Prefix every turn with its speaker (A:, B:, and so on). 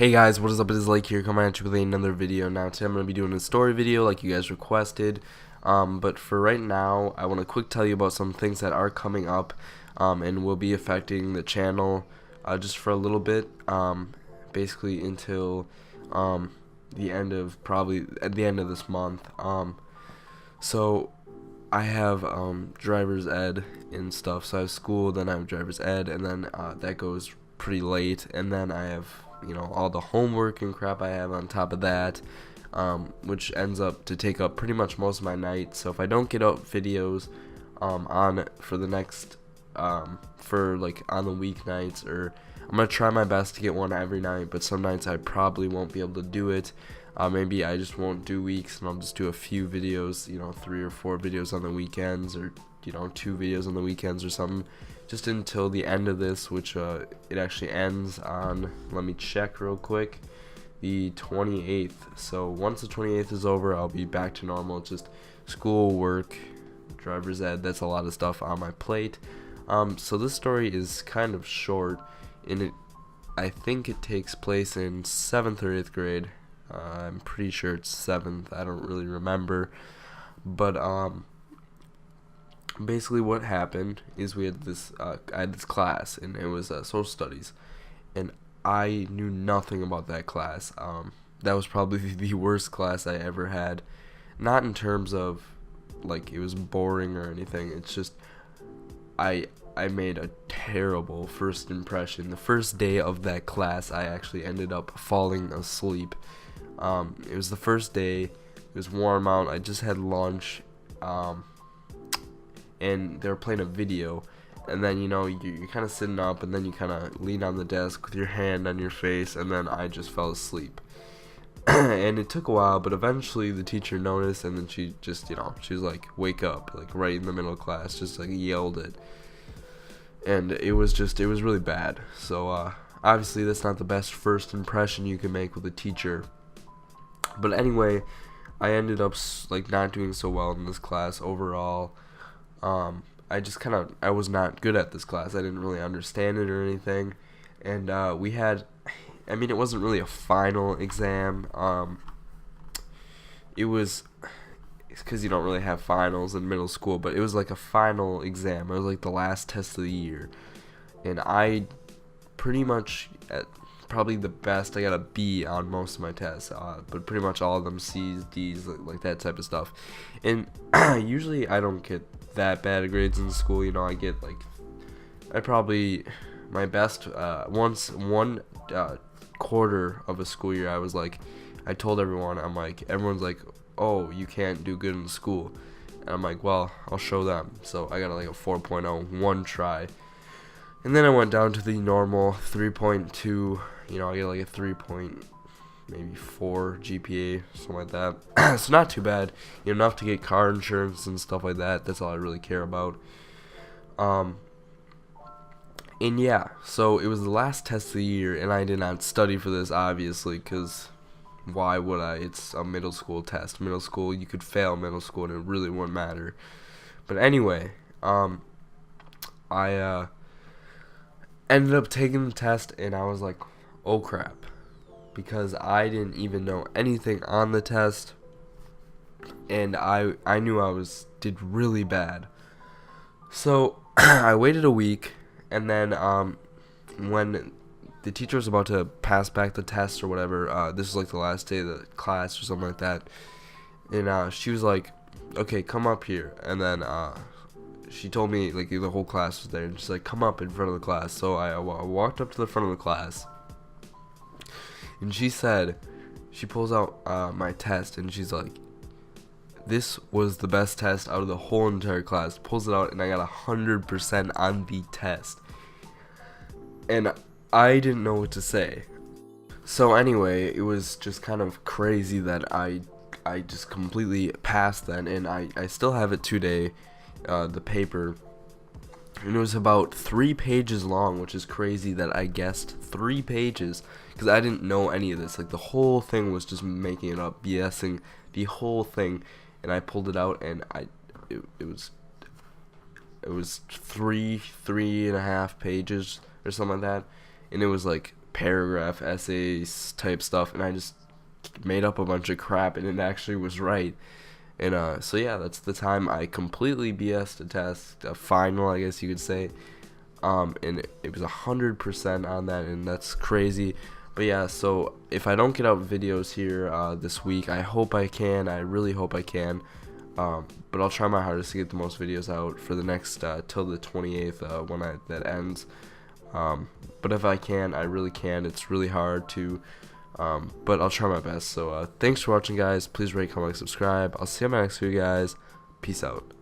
A: Hey guys, what is up? It is Lake here, coming at you with another video. Now today I'm going to be doing a story video like you guys requested, but for right now I want to quick tell you about some things that are coming up and will be affecting the channel just for a little bit, basically until the end of, probably at the end of this month. So I have driver's ed and stuff, so I have school, then I have driver's ed, and then that goes pretty late, and then I have all the homework and crap I have on top of that, which ends up to take up pretty much most of my night. So if I don't get out videos on for the next for like on the weeknights, or I'm gonna try my best to get one every night, but some nights I probably won't be able to do it. Maybe I just won't do weeks and I'll just do a few videos, 3 or 4 videos on the weekends, or 2 videos on the weekends or something, just until the end of this, which it actually ends on, let me check real quick, the 28th. So once the 28th is over, I'll be back to normal, just school, work, driver's ed. That's a lot of stuff on my plate. So this story is kind of short, and I think it takes place in 7th or 8th grade. I'm pretty sure it's 7th, I don't really remember, but basically what happened is we had this I had this class, and it was social studies, and I knew nothing about that class. That was probably the worst class I ever had, not in terms of like it was boring or anything. It's just I made a terrible first impression. The first day of that class I actually ended up falling asleep. It was the first day, it was warm out, I just had lunch, and they were playing a video, and then you're kind of sitting up, and then you kind of lean on the desk with your hand on your face, and then I just fell asleep. And it took a while, but eventually the teacher noticed, and then she just she was like, wake up, like right in the middle of class, just like yelled it. And it was really bad. So obviously that's not the best first impression you can make with a teacher. But anyway, I ended up like not doing so well in this class overall. I was not good at this class. I didn't really understand it or anything. And we had, it wasn't really a final exam. It was, it's because you don't really have finals in middle school, but it was like a final exam. It was like the last test of the year. And I pretty much, at probably the best, I got a B on most of my tests, but pretty much all of them C's, D's, like that type of stuff. And usually I don't get that bad grades in school. I get like, I probably, my best, one quarter of a school year, I was like, I told everyone, everyone's like, oh, you can't do good in school. And I'm like, well, I'll show them. So I got like a 4.0 one try. And then I went down to the normal 3.2, I get like a 3.4 GPA, something like that. So not too bad, enough to get car insurance and stuff like that. That's all I really care about. And yeah, so it was the last test of the year, and I did not study for this, obviously, because why would I? It's a middle school test. Middle school, you could fail middle school, and it really wouldn't matter. But anyway, I ended up taking the test, and I was like, oh crap, because I didn't even know anything on the test, and I knew did really bad. So I waited a week, and then when the teacher was about to pass back the test or whatever, this was like the last day of the class or something like that, and she was like, okay, come up here. And then she told me, like, the whole class was there, and she's like, come up in front of the class. So I walked up to the front of the class, and she said, she pulls out my test, and she's like, this was the best test out of the whole entire class. Pulls it out, and I got 100% on the test. And I didn't know what to say. So anyway, it was just kind of crazy that I just completely passed then, and I still have it today, the paper, and it was about 3 pages long, which is crazy that I guessed 3 pages, because I didn't know any of this. Like, the whole thing was just making it up, BSing the whole thing, and I pulled it out, and it was 3.5 pages or something like that, and it was like paragraph essays type stuff, and I just made up a bunch of crap, and it actually was right. And so yeah, that's the time I completely BS'd a test, a final, I guess you could say. And it was 100% on that, and that's crazy. But yeah, so if I don't get out videos here this week, I hope I can. I really hope I can. But I'll try my hardest to get the most videos out for the next till the 28th when that ends. But if I can, I really can. It's really hard to, but I'll try my best. So thanks for watching, guys. Please rate, comment, subscribe. I'll see you on my next video, guys. Peace out.